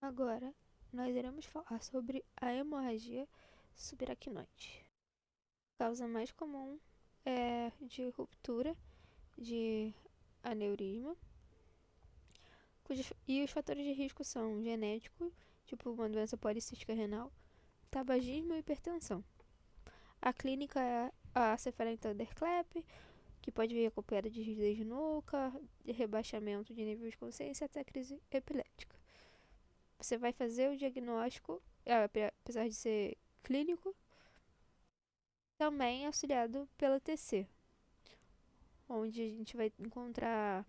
Agora, nós iremos falar sobre a hemorragia subaracnoide. A causa mais comum é de ruptura de aneurisma, e os fatores de risco são genéticos, tipo uma doença policística renal, tabagismo e hipertensão. A clínica é a cefaleia thunderclap, que pode vir acompanhada de rigidez de nuca, de rebaixamento de nível de consciência até crise epilética. Você vai fazer o diagnóstico, apesar de ser clínico, também auxiliado pela TC, onde a gente vai encontrar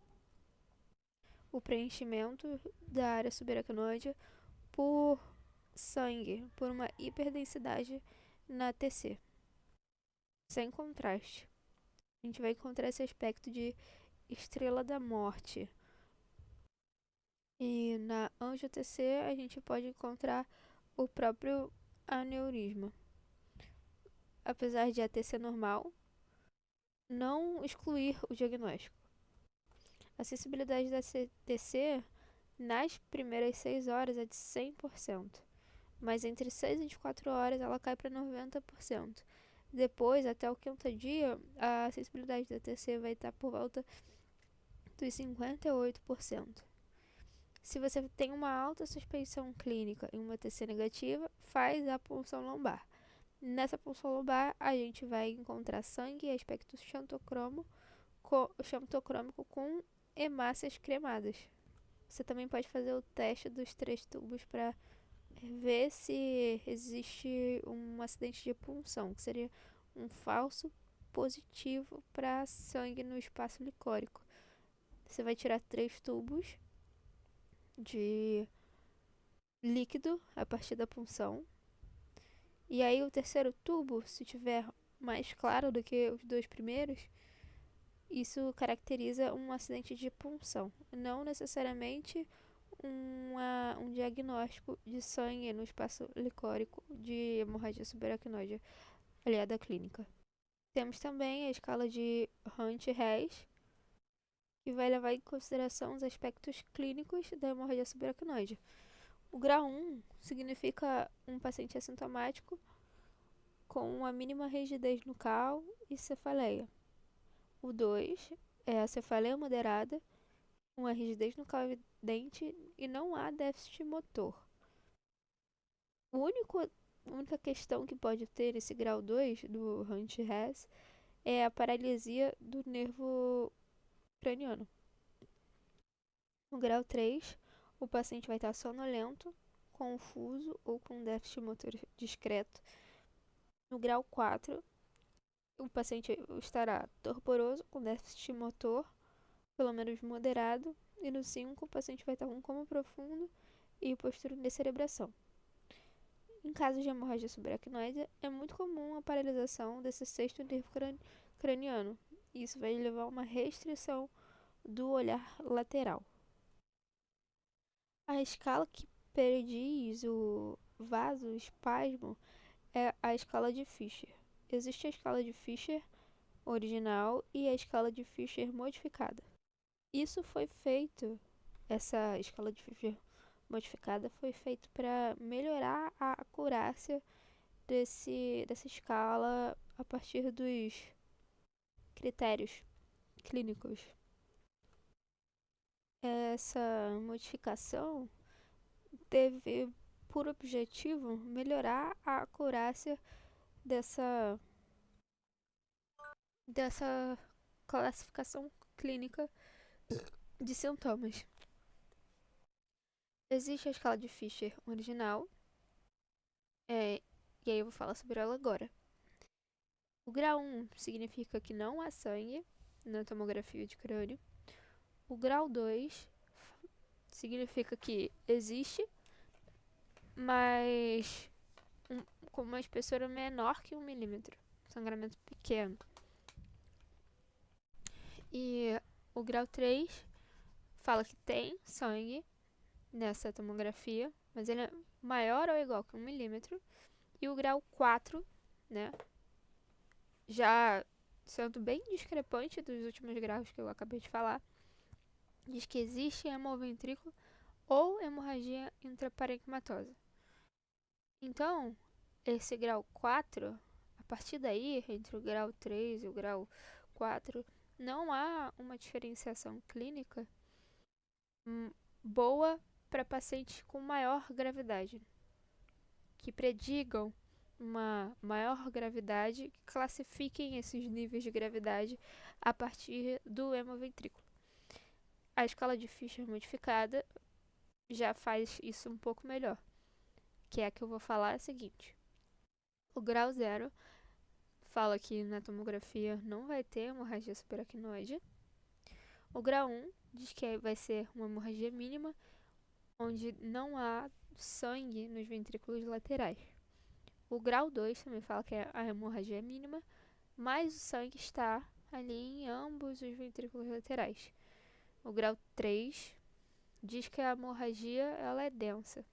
o preenchimento da área subaracnoide por sangue, por uma hiperdensidade na TC, sem contraste. A gente vai encontrar esse aspecto de estrela da morte. E na angio-TC a gente pode encontrar o próprio aneurisma. Apesar de a TC normal, não excluir o diagnóstico. A sensibilidade da TC nas primeiras 6 horas é de 100%, mas entre 6 e 24 horas ela cai para 90%. Depois, até o quinto dia, a sensibilidade da TC vai estar por volta dos 58%. Se você tem uma alta suspeição clínica e uma TC negativa, faz a punção lombar. Nessa punção lombar, a gente vai encontrar sangue e aspecto xantocrômico com hemácias cremadas. Você também pode fazer o teste dos 3 tubos para ver se existe um acidente de punção, que seria um falso positivo para sangue no espaço licórico. Você vai tirar 3 tubos de líquido a partir da punção. E aí o terceiro tubo, se tiver mais claro do que os 2 primeiros, isso caracteriza um acidente de punção, não necessariamente um diagnóstico de sangue no espaço licórico de hemorragia subaracnoide aliada à clínica. Temos também a escala de Hunt-Hess, que vai levar em consideração os aspectos clínicos da hemorragia subaracnoide. O grau 1 significa um paciente assintomático com uma mínima rigidez nucal e cefaleia. O 2 é a cefaleia moderada, uma rigidez nucal evidente e não há déficit motor. A única questão que pode ter esse grau 2 do Hunt-Hess é a paralisia do nervo craniano. No grau 3, o paciente vai estar sonolento, confuso ou com déficit motor discreto. No grau 4, o paciente estará torporoso, com déficit motor, pelo menos moderado. E no 5, o paciente vai estar com coma profundo e postura de descerebração. Em casos de hemorragia subaracnoide, é muito comum a paralisação desse sexto nervo craniano. Isso vai levar a uma restrição do olhar lateral. A escala que prediz o vasoespasmo é a escala de Fischer. Existe a escala de Fischer original e a escala de Fischer modificada. Essa escala de Fischer modificada foi feita para melhorar a acurácia dessa escala a partir dos critérios clínicos. Essa modificação teve por objetivo melhorar a acurácia dessa classificação clínica de sintomas. Existe a escala de Fischer original, e aí eu vou falar sobre ela agora. O grau 1 significa que não há sangue na tomografia de crânio. O grau 2 significa que existe, mas com uma espessura menor que 1 milímetro, sangramento pequeno. E o grau 3 fala que tem sangue nessa tomografia, mas ele é maior ou igual que 1 milímetro. E o grau 4, né, já sendo bem discrepante dos últimos graus que eu acabei de falar, diz que existe hemoventrículo ou hemorragia intraparenquimatosa. Então, esse grau 4, a partir daí, entre o grau 3 e o grau 4, não há uma diferenciação clínica boa para pacientes com maior gravidade, que predigam uma maior gravidade, que classifiquem esses níveis de gravidade a partir do hemoventrículo. A escala de Fisher modificada já faz isso um pouco melhor, que é a que eu vou falar é a seguinte. O grau 0 fala que na tomografia não vai ter hemorragia subaracnoide. O grau 1 diz que vai ser uma hemorragia mínima, onde não há sangue nos ventrículos laterais. O grau 2 também fala que a hemorragia é mínima, mas o sangue está ali em ambos os ventrículos laterais. O grau 3 diz que a hemorragia ela é densa.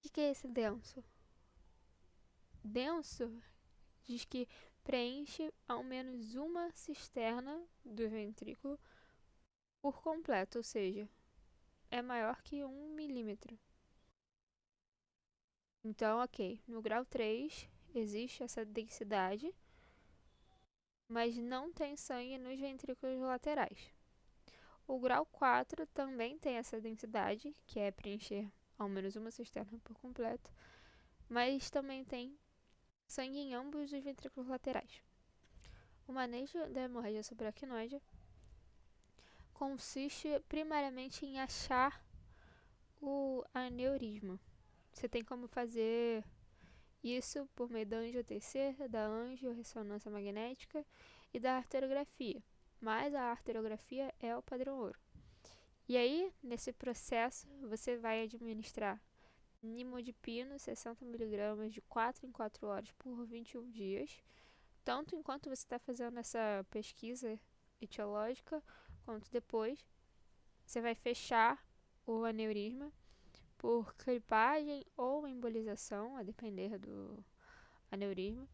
O que é esse denso? Denso diz que preenche ao menos uma cisterna do ventrículo por completo, ou seja, é maior que 1 milímetro. Então, ok, no grau 3 existe essa densidade, mas não tem sangue nos ventrículos laterais. O grau 4 também tem essa densidade, que é preencher ao menos uma cisterna por completo, mas também tem sangue em ambos os ventrículos laterais. O manejo da hemorragia subaracnoide consiste primariamente em achar o aneurisma. Você tem como fazer isso por meio da angiotensina, da angiorressonância magnética e da arteriografia. Mas a arteriografia é o padrão ouro. E aí, nesse processo, você vai administrar nimodipino, 60 mg de 4 em 4 horas por 21 dias, tanto enquanto você está fazendo essa pesquisa etiológica, quanto depois. Você vai fechar o aneurisma por clipagem ou embolização, a depender do aneurisma.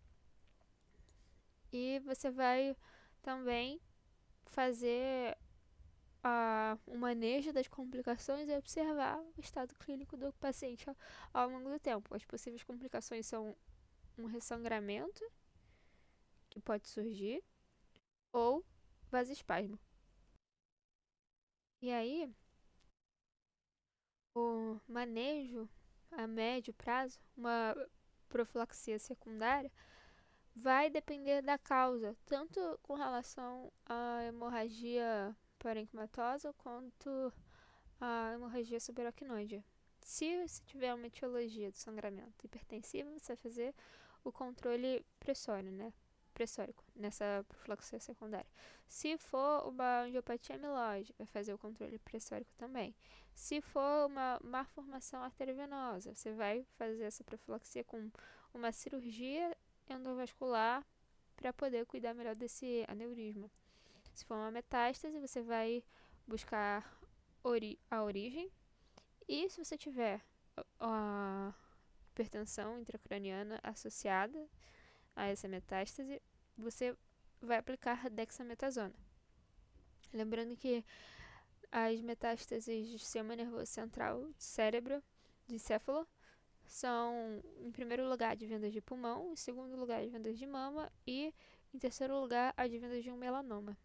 E você vai também fazer o manejo das complicações e observar o estado clínico do paciente ao longo do tempo. As possíveis complicações são um ressangramento, que pode surgir, ou vasoespasmo. E aí, o manejo a médio prazo, uma profilaxia secundária, vai depender da causa, tanto com relação à hemorragia parenquimatosa quanto à hemorragia subaracnoide. Se você tiver uma etiologia de sangramento hipertensivo, você vai fazer o controle pressórico nessa profilaxia secundária. Se for uma angiopatia amiloide, vai fazer o controle pressórico também. Se for uma má formação arteriovenosa, você vai fazer essa profilaxia com uma cirurgia endovascular para poder cuidar melhor desse aneurisma. Se for uma metástase, você vai buscar a origem. E se você tiver a hipertensão intracraniana associada a essa metástase, você vai aplicar dexametasona. Lembrando que as metástases do sistema nervoso central, cérebro, de encéfalo, são, em primeiro lugar, advindas de pulmão, em segundo lugar, advindas de mama e, em terceiro lugar, advindas de um melanoma.